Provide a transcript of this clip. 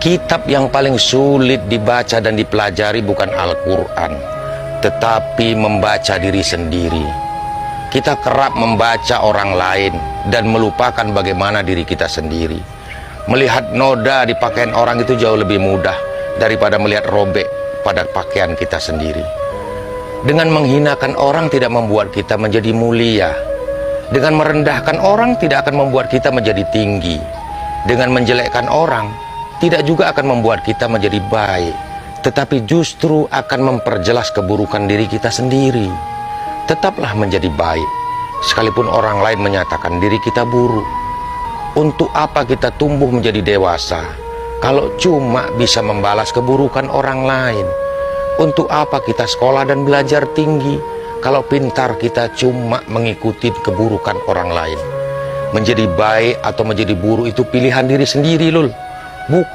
Kitab yang paling sulit dibaca dan dipelajari bukan Al-Quran, tetapi membaca diri sendiri. Kita kerap membaca orang lain dan melupakan bagaimana diri kita sendiri. Melihat noda di pakaian orang itu jauh lebih mudah daripada melihat robek pada pakaian kita sendiri. Dengan menghinakan orang tidak membuat kita menjadi mulia. Dengan merendahkan orang tidak akan membuat kita menjadi tinggi. Dengan menjelekkan orang tidak juga akan membuat kita menjadi baik, tetapi justru akan memperjelas keburukan diri kita sendiri. Tetaplah menjadi baik, sekalipun orang lain menyatakan diri kita buruk. Untuk apa kita tumbuh menjadi dewasa kalau cuma bisa membalas keburukan orang lain? Untuk apa kita sekolah dan belajar tinggi kalau pintar kita cuma mengikuti keburukan orang lain? Menjadi baik atau menjadi buruk itu pilihan diri sendiri, Lul. Bukan